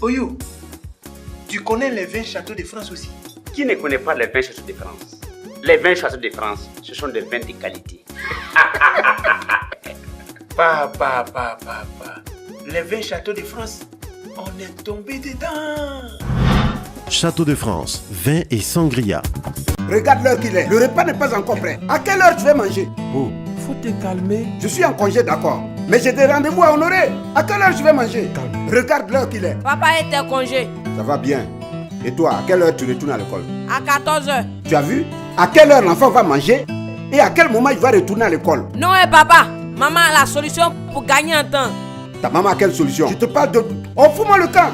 Oyo, tu connais les 20 châteaux de France aussi? Qui ne connaît pas les 20 châteaux de France? Les 20 châteaux de France, ce sont des vins de qualité. Papa. Les 20 châteaux de France, on est tombé dedans. Château de France, vin et sangria. Regarde l'heure qu'il est. Le repas n'est pas encore prêt. À quelle heure tu vas manger? Oh, faut te calmer. Je suis en congé, d'accord. Mais j'ai des rendez-vous à honorer. À quelle heure je vais manger? Calme. Regarde l'heure qu'il est. Papa est en congé. Ça va bien. Et toi, à quelle heure tu retournes à l'école? À 14h. Tu as vu? À quelle heure l'enfant va manger? Et à quel moment il va retourner à l'école? Non, papa. Maman a la solution pour gagner un temps. Ta maman a quelle solution? Je te parle de... Oh, fous-moi le camp.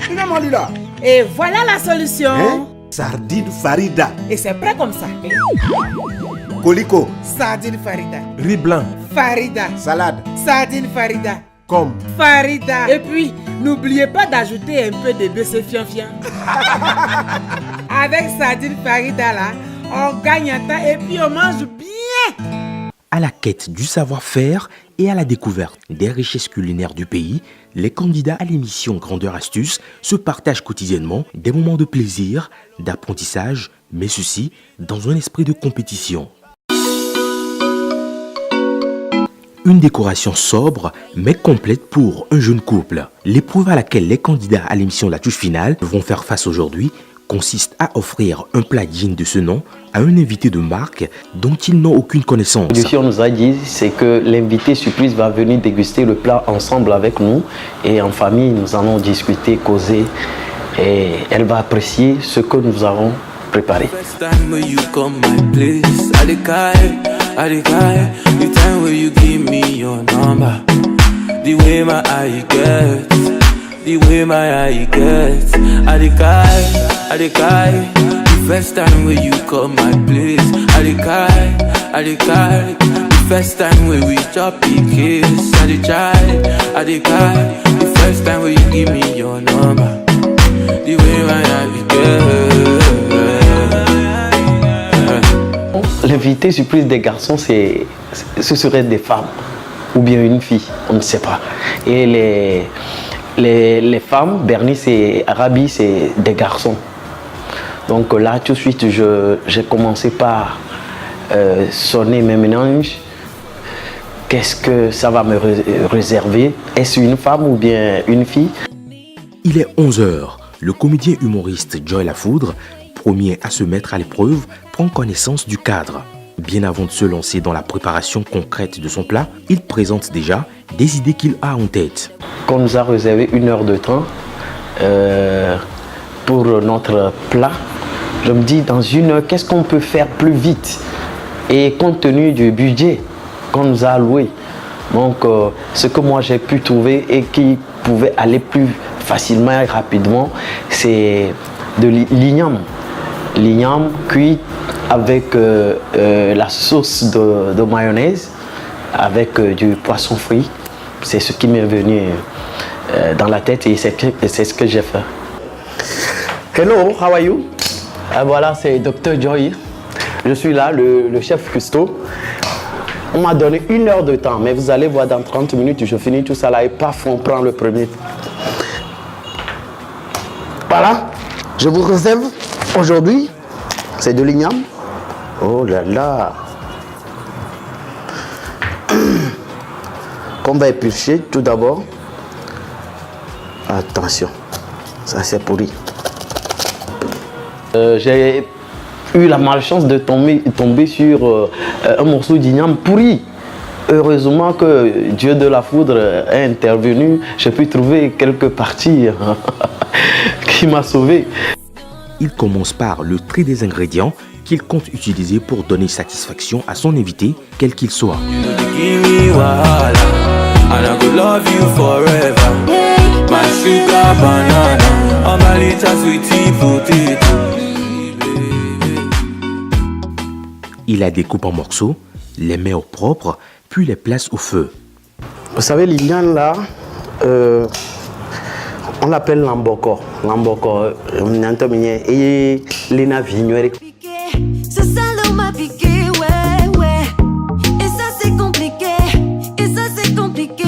Finalement, lui là. Et voilà la solution. Hein? Sardine Farida. Et c'est prêt comme ça. Colicot. Sardine Farida. Riz blanc. Farida. Salade. Sardine Farida. Comme. Farida. Et puis, n'oubliez pas d'ajouter un peu de BC fian-fian. Avec Sardine Farida là, on gagne un temps et puis on mange bien. À la quête du savoir-faire et à la découverte des richesses culinaires du pays, les candidats à l'émission Grandeur Astuce se partagent quotidiennement des moments de plaisir, d'apprentissage, mais ceci dans un esprit de compétition. Une décoration sobre mais complète pour un jeune couple. L'épreuve à laquelle les candidats à l'émission La Touche Finale vont faire face aujourd'hui consiste à offrir un plat digne de ce nom à un invité de marque dont ils n'ont aucune connaissance. Ce qu'on nous a dit, c'est que l'invité surprise va venir déguster le plat ensemble avec nous et en famille, nous allons discuter, causer et elle va apprécier ce que nous avons préparé. The way my eye gets, I the first time when you come my place, I the first time when we chop the kiss, I the first time when you give me your number, the way my eye gets. L'invité surprise des garçons, ce serait des femmes ou bien une fille, on ne sait pas. Et les femmes, Bernice et Arabi, c'est des garçons. Donc là, tout de suite, j'ai commencé par sonner mes méninges. Qu'est-ce que ça va me réserver? Est-ce une femme ou bien une fille? Il est 11h. Le comédien humoriste Joy Lafoudre, premier à se mettre à l'épreuve, prend connaissance du cadre. Bien avant de se lancer dans la préparation concrète de son plat, il présente déjà des idées qu'il a en tête. Qu'on nous a réservé 1 heure de temps pour notre plat, je me dis dans 1 heure, qu'est-ce qu'on peut faire plus vite? Et compte tenu du budget qu'on nous a alloué, donc ce que moi j'ai pu trouver et qui pouvait aller plus facilement et rapidement, c'est de l'igname. L'igname cuit avec la sauce de mayonnaise, avec du poisson frit. C'est ce qui m'est venu dans la tête et c'est ce que j'ai fait. Hello, how are you? Voilà, c'est Dr Joy. Je suis là, le chef cuistot. On m'a donné 1 heure de temps, mais vous allez voir dans 30 minutes, je finis tout ça là et paf, on prend le premier. Voilà, je vous réserve aujourd'hui, c'est de l'igname. Oh là là! Qu'on va éplucher tout d'abord. Attention, ça c'est pourri. J'ai eu la malchance de tomber sur un morceau d'igname pourri. Heureusement que Dieu de la foudre est intervenu. J'ai pu trouver quelques parties qui m'a sauvé. Il commence par le tri des ingrédients qu'il compte utiliser pour donner satisfaction à son invité, quel qu'il soit. Il la découpe en morceaux, les met au propre, puis les place au feu. Vous savez, l'igname là, on l'appelle l'amboko. L'amboko, et les navires. Ce salaud m'a piqué, ouais, ouais. Et ça c'est compliqué, et ça c'est compliqué.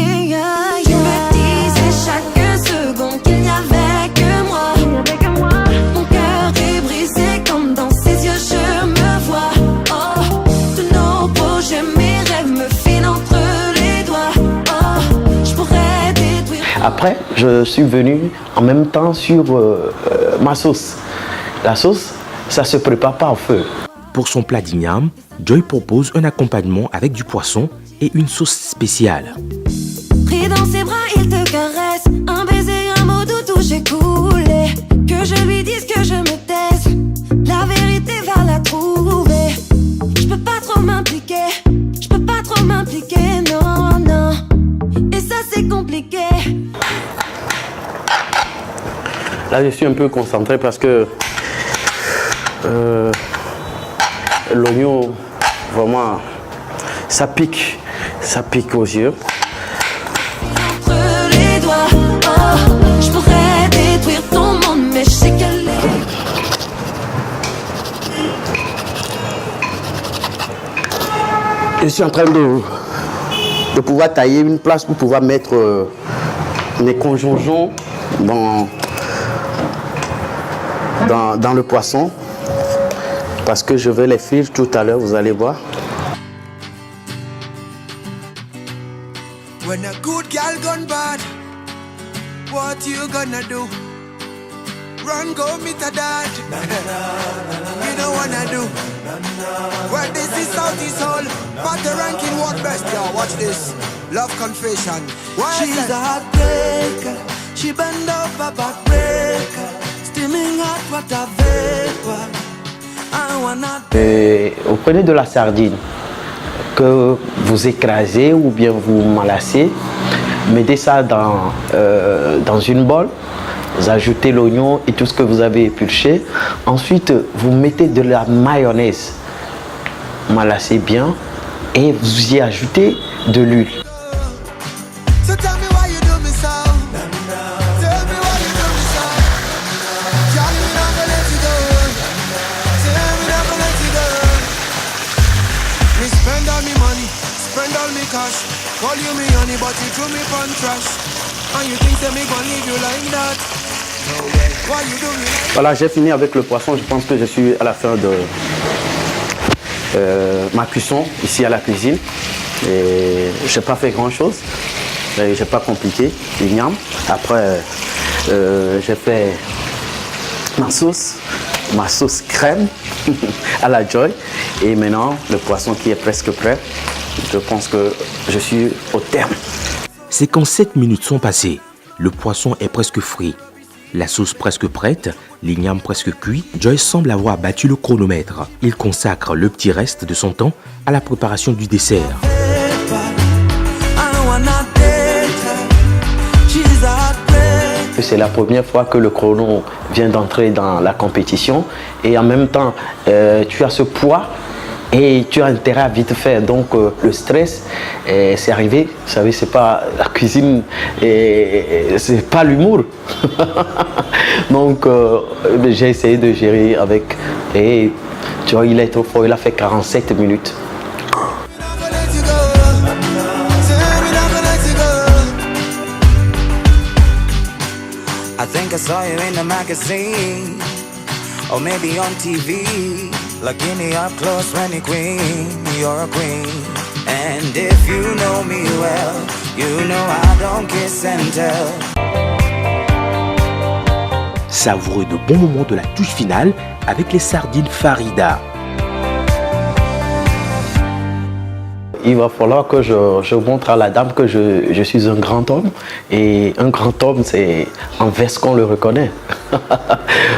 Je me disais chaque seconde qu'il y avait Après, je suis venu en même temps sur ma sauce. La sauce, ça se prépare pas au feu. Pour son plat d'igname, Joy propose un accompagnement avec du poisson et une sauce spéciale. Pris dans ses bras, il te caresse. Un baiser, un mot doux touché coulé. Que je lui dise que je me taise. La vérité va la trouver. Je peux pas trop m'impliquer. Je peux pas trop m'impliquer, non, non. Et ça c'est compliqué. Là, je suis un peu concentré parce que l'oignon, vraiment, ça pique aux yeux. Entre les doigts, oh, je pourrais détruire ton monde, mais je sais qu'elle est. Je suis en train de pouvoir tailler une place pour pouvoir mettre mes conjonjons dans le poisson. Parce que je vais les frire tout à l'heure, vous allez voir. When a good girl gone bad, what you gonna do? Run, go meet a dad. You don't wanna do. Well, this is Southeast Hall, but the ranking what best, yeah, watch this. Love confession. She's a heartbreaker. She bend over backbreaker. Steaming hot water vapor. Vous prenez de la sardine que vous écrasez ou bien vous malassez, mettez ça dans une bolle, vous ajoutez l'oignon et tout ce que vous avez épluché. Ensuite, vous mettez de la mayonnaise, malassez bien et vous y ajoutez de l'huile. Call you me honey, but you threw me pon trash. And you think that me gon' leave you like that? No way. Why you do me like that? Voilà, j'ai fini avec le poisson. Je pense que je suis à la fin de ma cuisson ici à la cuisine. Et j'ai pas fait grand chose. J'ai pas compliqué l'igname. Après, j'ai fait ma sauce crème à la Joy. Et maintenant, le poisson qui est presque prêt. Je pense que je suis au terme. C'est quand 7 minutes sont passées. Le poisson est presque frit. La sauce presque prête, l'igname presque cuit. Joy semble avoir battu le chronomètre. Il consacre le petit reste de son temps à la préparation du dessert. C'est la première fois que le chrono vient d'entrer dans la compétition. Et en même temps, tu as ce poids. Et tu as intérêt à vite faire, donc le stress, c'est arrivé. Vous savez, c'est pas la cuisine, c'est pas l'humour. Donc j'ai essayé de gérer avec. Et tu vois, il est trop fort, il a fait 47 minutes. I think I saw you in the magazine, or maybe on TV. Looking me up close when you're queen, you're a queen. And if you know me well, you know I don't kiss and tell. Savoureux de bons moments de la touche finale avec les sardines Farida. Il va falloir que je montre à la dame que je suis un grand homme. Et un grand homme, c'est en veste qu'on le reconnaît.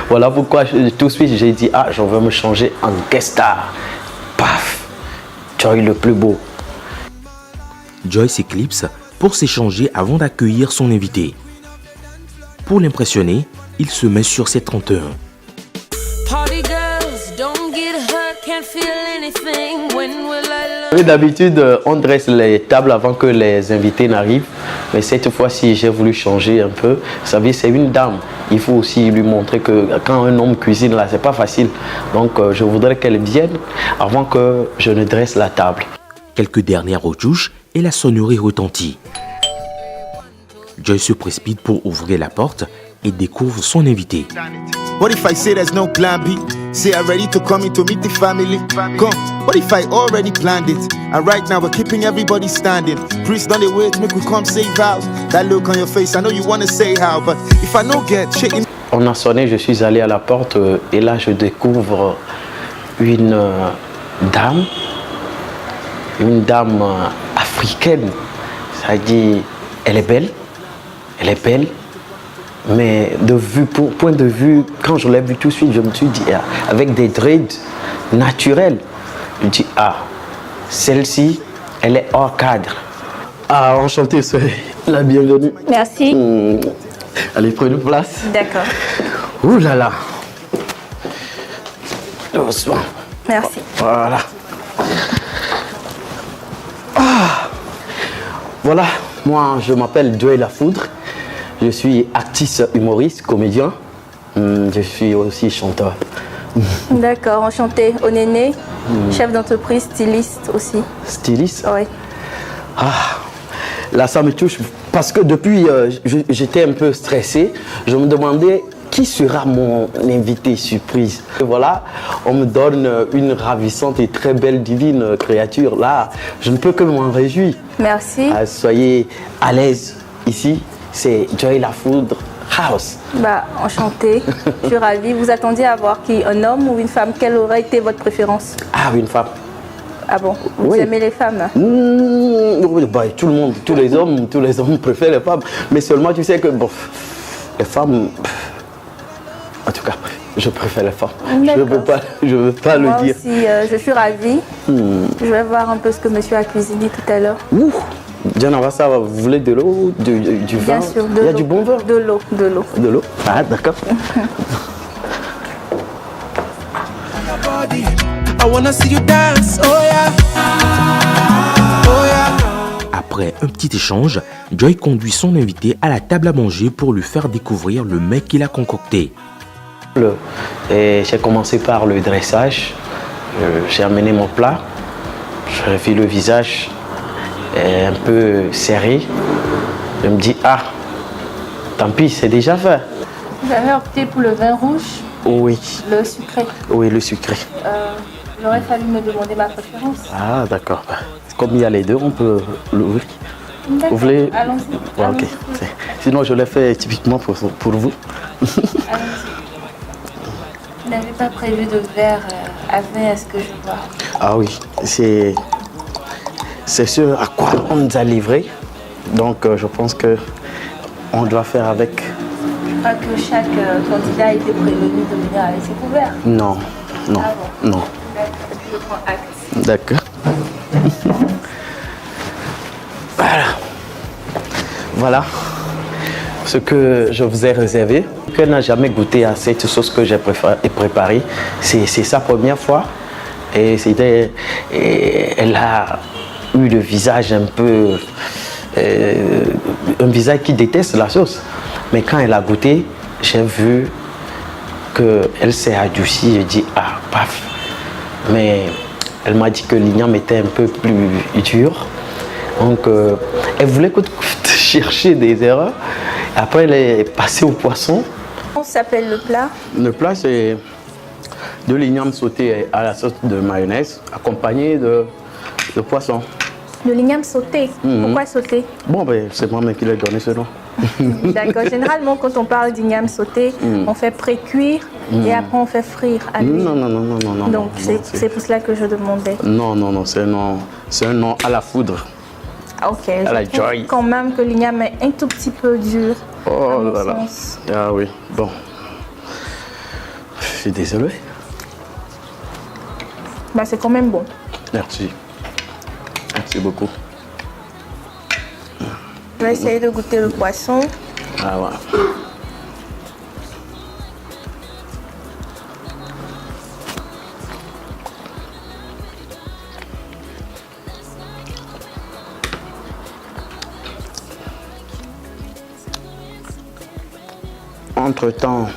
Voilà pourquoi tout de suite j'ai dit, je veux me changer en guest star. Paf, Joy le plus beau. Joy s'éclipse pour s'échanger avant d'accueillir son invité. Pour l'impressionner, il se met sur ses 31. D'habitude, on dresse les tables avant que les invités n'arrivent. Mais cette fois-ci, j'ai voulu changer un peu. Vous savez, c'est une dame. Il faut aussi lui montrer que quand un homme cuisine, là, c'est pas facile. Donc, je voudrais qu'elle vienne avant que je ne dresse la table. Quelques dernières retouches et la sonnerie retentit. Joy se précipite pour ouvrir la porte et découvre son invité. What if I say there's no plan B? Say I'm ready to come in to meet the family. Come, what if I already planned it? And right now we're keeping everybody standing. Priest don't they wait, make we come save house. That look on your face, I know you wanna say how, but if I no get shaking. On a sonné, je suis allé à la porte et là je découvre une dame africaine. Ça dit, elle est belle, mais point de vue, quand je l'ai vue tout de suite, je me suis dit, avec des dreads naturels, je me dis, celle-ci, elle est hors cadre. Enchanté, soyez la bienvenue. Merci. Allez, prenez place. D'accord. Ouh là là. Doucement. Merci. Voilà. Voilà, moi je m'appelle Joey Lafoudre. Je suis artiste, humoriste, comédien. Je suis aussi chanteur. D'accord, enchanté. Onéné, chef d'entreprise, styliste aussi. Styliste? Oui. Là ça me touche parce que depuis j'étais un peu stressé. Je me demandais qui sera mon invité surprise. Et voilà, on me donne une ravissante et très belle divine créature. Là, je ne peux que m'en réjouir. Merci. Soyez à l'aise ici. C'est Joey Lafoudre House. Enchanté. Je suis ravie. Vous attendiez à voir qui? Un homme ou une femme? Quelle aurait été votre préférence? Une femme. Ah bon? Vous aimez les femmes? Tout le monde, tous les hommes préfèrent les femmes. Mais seulement, tu sais que les femmes... En tout cas, je préfère les femmes. Je veux pas le dire. Moi aussi, je suis ravie. Je vais voir un peu ce que monsieur a cuisiné tout à l'heure. Diana, ça va. Vous voulez de l'eau, du vin? Bien sûr, Il y a du bon vin? De l'eau. De l'eau? Ah, d'accord. Après un petit échange, Joey conduit son invité à la table à manger pour lui faire découvrir le mets qu'il a concocté. J'ai commencé par le dressage. J'ai amené mon plat. J'ai vu le visage un peu serré. Je me dis, tant pis, c'est déjà fait. Vous avez opté pour le vin rouge? Oui. Le sucré? Oui, le sucré. Il aurait fallu me demander ma préférence. Ah, d'accord. Comme il y a les deux, on peut l'ouvrir. Vous voulez? Allons-y. Ok. Sinon, je l'ai fait typiquement pour vous. Allons-y. Vous n'avez pas prévu de verre à vin, est-ce que je vois? Ah oui, c'est ce à quoi on nous a livré. Donc, je pense qu'on doit faire avec. Je crois que chaque candidat a été prévenu de venir avec ses couverts. Non. Ah bon? Non. Je prends acte. D'accord. Voilà ce que je vous ai réservé. Elle n'a jamais goûté à cette sauce que j'ai préparée. C'est sa première fois. Et elle a eu le visage un peu... un visage qui déteste la sauce. Mais quand elle a goûté, j'ai vu qu'elle s'est adoucie. J'ai dit, paf. Mais elle m'a dit que l'igname était un peu plus dur. Donc, elle voulait chercher des erreurs. Après, elle est passée au poisson. Comment s'appelle le plat? Le plat, c'est de l'igname sauté à la sauce de mayonnaise, accompagné de poisson. De l'igname sauté? Pourquoi sauté? C'est moi-même qui l'ai donné ce nom. D'accord. Généralement, quand on parle d'igname sauté, on fait pré-cuire et après on fait frire à l'huile. Non. Donc, c'est pour cela que je demandais. Non, c'est un nom à la foudre. Ok, je trouve quand même que l'igname est un tout petit peu dur. Oh là là. Ah oui, bon. Je suis désolé. C'est quand même bon. Merci. Merci beaucoup. Je vais essayer de goûter le poisson. Ah voilà. Entre-temps,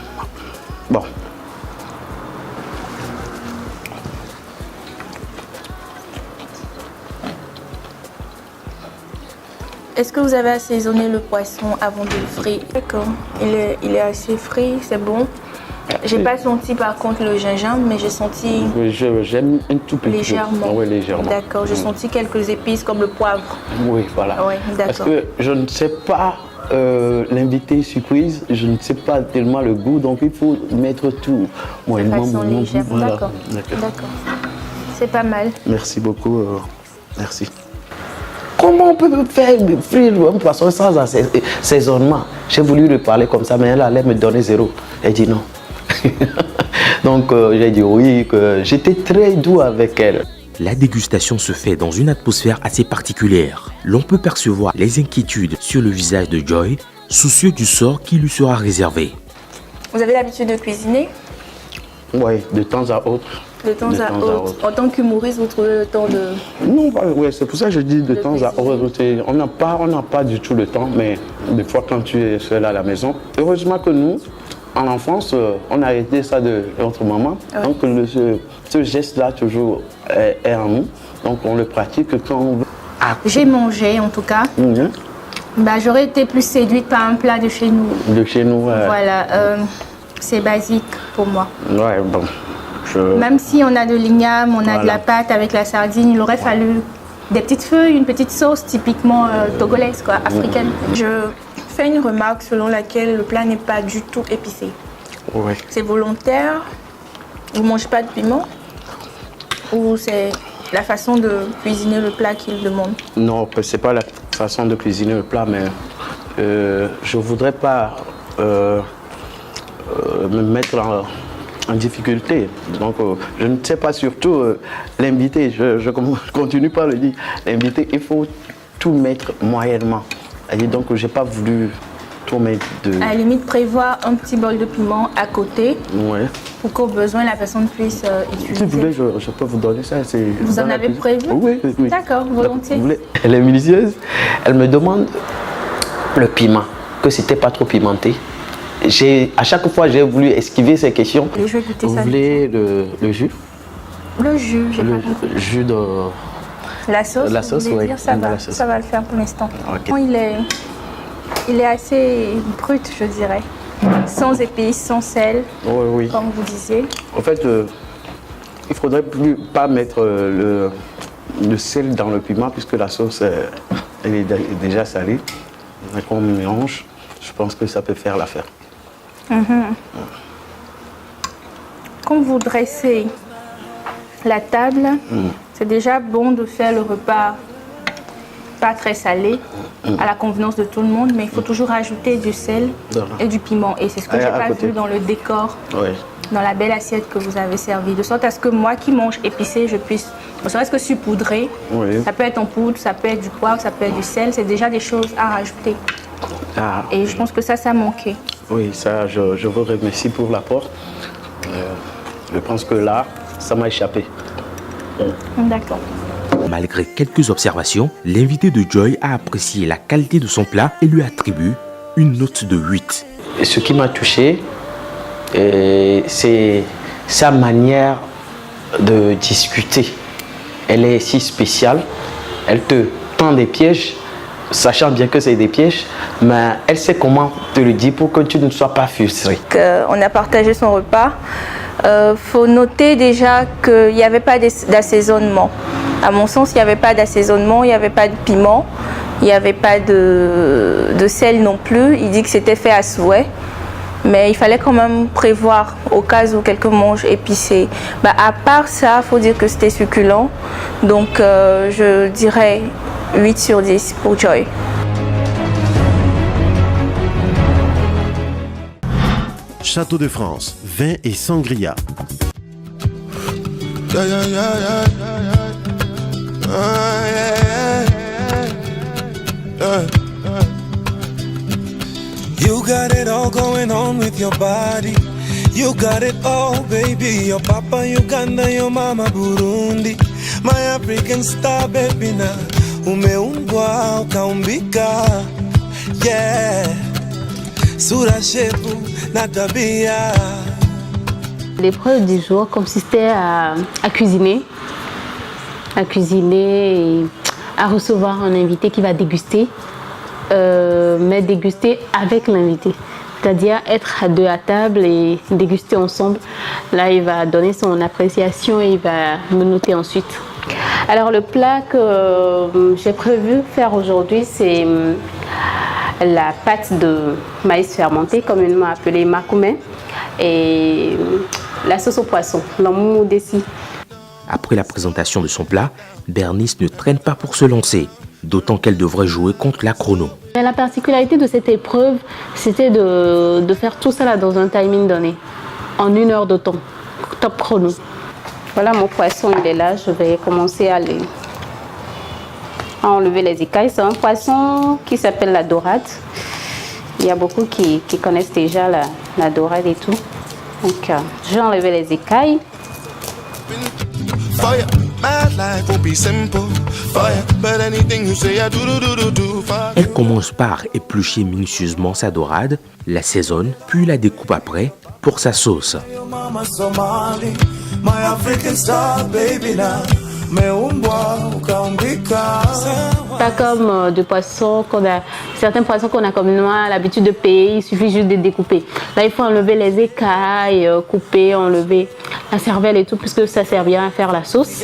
Est-ce que vous avez assaisonné le poisson avant de le frire? D'accord. Il est assez frit, c'est bon. J'ai pas senti par contre le gingembre, mais j'ai senti J'aime un tout petit légèrement. peu. Oui, légèrement. D'accord, j'ai senti quelques épices comme le poivre. Oui, voilà. Oui, Parce d'accord. que je ne sais pas l'invité surprise, je ne sais pas tellement le goût, donc il faut mettre tout. Moi, De façon légère. voilà. D'accord. C'est pas mal. Merci beaucoup. Merci. Comment on peut faire frire un poisson sans assaisonnement? J'ai voulu lui parler comme ça, mais elle allait me donner 0. Elle dit non. Donc j'ai dit oui, que j'étais très doux avec elle. La dégustation se fait dans une atmosphère assez particulière. L'on peut percevoir les inquiétudes sur le visage de Joy, soucieux du sort qui lui sera réservé. Vous avez l'habitude de cuisiner? Oui, de temps à autre. De temps à autre. En tant qu'humoriste, vous trouvez le temps de... Non, ouais, c'est pour ça que je dis de temps à autre. On n'a pas du tout le temps, mais des fois quand tu es seul à la maison. Heureusement que nous, en enfance, on a hérité ça de notre maman. Ouais. Donc ce geste-là toujours est en nous. Donc on le pratique quand on veut. J'ai mangé en tout cas. Bah, j'aurais été plus séduite par un plat de chez nous. De chez nous, ouais. Voilà, c'est basique pour moi. Ouais, bon. Même si on a de l'igname, on a de la pâte avec la sardine, il aurait fallu des petites feuilles, une petite sauce typiquement togolaise, quoi, africaine. Je fais une remarque selon laquelle le plat n'est pas du tout épicé. Ouais. C'est volontaire? Vous ne mangez pas de piment? Ou c'est la façon de cuisiner le plat qu'il demande? Non, c'est pas la façon de cuisiner le plat, mais je voudrais pas me mettre en difficulté. Donc, je ne sais pas, surtout l'invité, je continue par le dire, l'invité, il faut tout mettre moyennement. Et donc, je n'ai pas voulu tout mettre de... À la limite, prévoir un petit bol de piment à côté. Ouais. Pour qu'au besoin, la personne puisse utiliser. Si vous voulez, je peux vous donner ça. Vous en avez prévu? Oui. D'accord, volontiers. Elle est minutieuse. Elle me demande le piment, que c'était pas trop pimenté. À chaque fois, j'ai voulu esquiver ces questions. Et je vais goûter ça. Vous voulez le jus? Le jus, j'ai pas compris. Le jus de... La sauce? La sauce, oui. Ça va le faire pour l'instant. Okay. Il est assez brut, je dirais. Sans épices, sans sel, oui. Comme vous disiez. En fait, il ne faudrait pas mettre le sel dans le piment puisque la sauce elle est déjà salée. Et quand on mélange, je pense que ça peut faire l'affaire. Quand vous dressez la table, c'est déjà bon de faire le repas pas très salé, à la convenance de tout le monde, mais il faut toujours ajouter du sel et du piment. Et c'est ce que j'ai pas vu dans le décor, dans la belle assiette que vous avez servie. De sorte à ce que moi qui mange épicé, je puisse, ne serait-ce que saupoudrer. Ça peut être en poudre, ça peut être du poivre, ça peut être du sel. C'est déjà des choses à rajouter. Et je pense que ça manquait. Oui, ça, je vous remercie pour l'apport. Je pense que là, ça m'a échappé. D'accord. Malgré quelques observations, l'invité de Joy a apprécié la qualité de son plat et lui attribue une note de 8. Et ce qui m'a touché, c'est sa manière de discuter. Elle est si spéciale, elle te tend des pièges, sachant bien que c'est des pièges, mais elle sait comment te le dire pour que tu ne sois pas frustré. On a partagé son repas. Faut noter déjà qu'il n'y avait pas d'assaisonnement. À mon sens, il n'y avait pas d'assaisonnement, il n'y avait pas de piment, il n'y avait pas de sel non plus. Il dit que c'était fait à souhait, mais il fallait quand même prévoir au cas où quelqu'un mange épicé. À part ça, il faut dire que c'était succulent. Donc, je dirais 8 sur 10 pour Joy. Château de France, vin et sangria. You got it all going on with your body. You got it all, baby. Your papa Uganda, your mama Burundi. My African star, baby, na umeumbwa ukaumbika. Yeah, sura shepu na tabia. L'épreuve du jour consistait à cuisiner. Et à recevoir un invité qui va déguster, mais déguster avec l'invité. c'est-à-dire être à deux à table et déguster ensemble. Là, il va donner son appréciation et il va me noter ensuite. Alors, le plat que j'ai prévu faire aujourd'hui, c'est la pâte de maïs fermenté, communément appelée makoumé, et la sauce au poisson, l'amou dessi. Après la présentation de son plat, Bernice ne traîne pas pour se lancer, d'autant qu'elle devrait jouer contre la chrono. Et la particularité de cette épreuve, c'était de faire tout ça là dans un timing donné, en 1 heure de temps, top chrono. Voilà, mon poisson, il est là. Je vais commencer à enlever les écailles. C'est un poisson qui s'appelle la dorade. Il y a beaucoup qui connaissent déjà la dorade et tout. Donc, je vais enlever les écailles. Elle commence par éplucher minutieusement sa dorade, la saisonne, puis la découpe après pour sa sauce. Pas comme de poissons certains poissons qu'on a communément l'habitude de payer, il suffit juste de découper. Là, il faut enlever les écailles, couper, enlever la cervelle et tout, puisque ça sert bien à faire la sauce.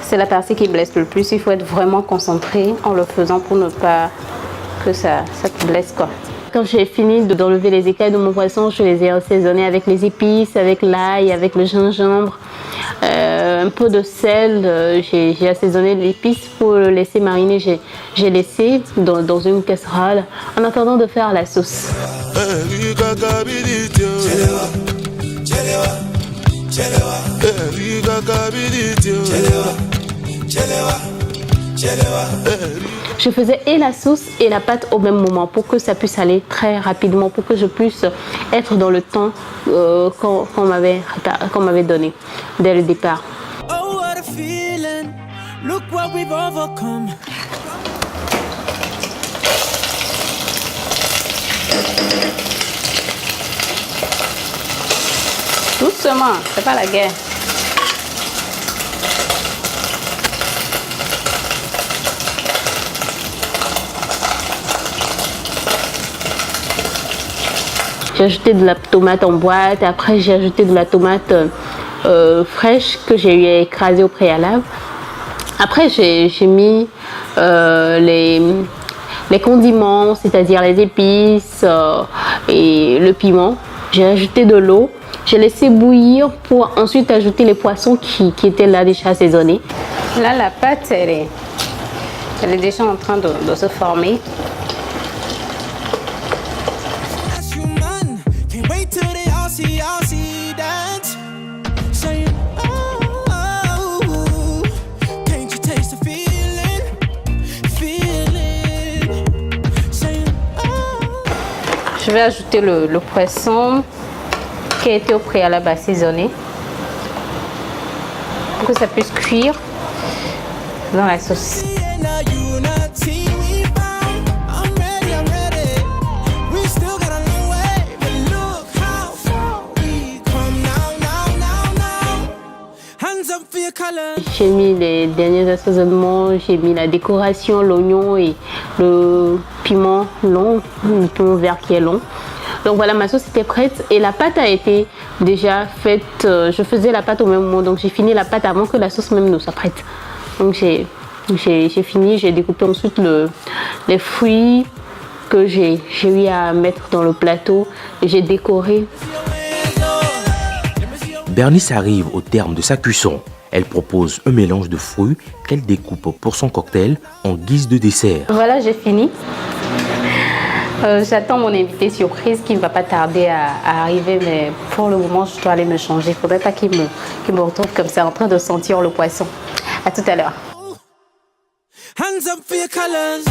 C'est la partie qui blesse le plus. Il faut être vraiment concentré en le faisant pour ne pas que ça te blesse, quoi. Quand j'ai fini d'enlever les écailles de mon poisson, je les ai assaisonnés avec les épices, avec l'ail, avec le gingembre, un peu de sel. J'ai assaisonné l'épice pour le laisser mariner. J'ai laissé dans une casserole en attendant de faire la sauce. Je faisais et la sauce et la pâte au même moment pour que ça puisse aller très rapidement, pour que je puisse être dans le temps qu'on m'avait donné dès le départ. Oh, what a feeling. Look what we've overcome. Doucement, c'est pas la guerre. J'ai ajouté de la tomate en boîte, après j'ai ajouté de la tomate fraîche que j'ai écrasée au préalable. Après j'ai mis les condiments, c'est-à-dire les épices et le piment. J'ai ajouté de l'eau. J'ai laissé bouillir pour ensuite ajouter les poissons qui étaient là déjà assaisonnés. Là, la pâte, elle est déjà en train de se former. Je vais ajouter le poisson qui a été au préalable assaisonné pour que ça puisse cuire dans la sauce. J'ai mis les derniers assaisonnements, j'ai mis la décoration, l'oignon et le piment long, le piment vert qui est long. Donc voilà, ma sauce était prête et la pâte a été déjà faite. Je faisais la pâte au même moment, donc j'ai fini la pâte avant que la sauce même ne soit prête. Donc j'ai fini, j'ai découpé ensuite les fruits que j'ai eu à mettre dans le plateau et j'ai décoré. Bernice arrive au terme de sa cuisson. Elle propose un mélange de fruits qu'elle découpe pour son cocktail en guise de dessert. Voilà, j'ai fini. J'attends mon invité surprise qui ne va pas tarder à arriver, mais pour le moment, je dois aller me changer. Il ne faudrait pas qu'il me retrouve comme ça en train de sentir le poisson. À tout à l'heure. Hands up for your colors.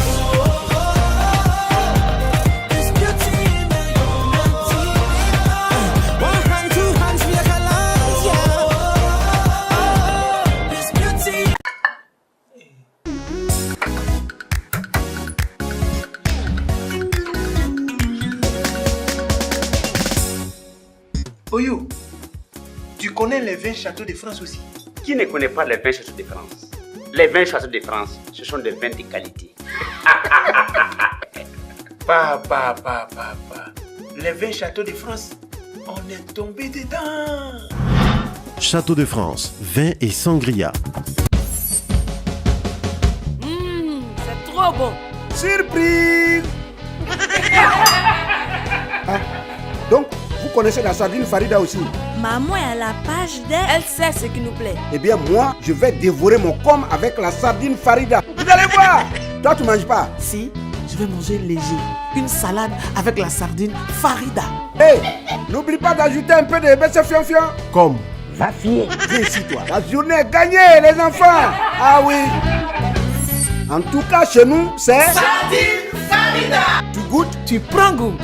Oyo, tu connais les vins Château de France aussi? Qui ne connaît pas les vins Château de France? Les vins Château de France, ce sont des vins de qualité. Papa. Les vins Château de France, on est tombé dedans. Château de France, vin et sangria. C'est trop bon. Surprise. Donc, vous connaissez la sardine Farida aussi? Maman est à la page d'elle. Elle sait ce qui nous plaît. Eh bien, moi, je vais dévorer mon com avec la sardine Farida. Vous allez voir. Toi, tu manges pas? Si, je vais manger léger. Une salade avec la sardine Farida. Hey, n'oublie pas d'ajouter un peu de baisse fion-fion. Comme? Va fier. Viens ici, toi. La journée est gagnée, les enfants. Ah oui. En tout cas, chez nous, c'est... Sardine Farida. Tu goûtes, tu prends goût.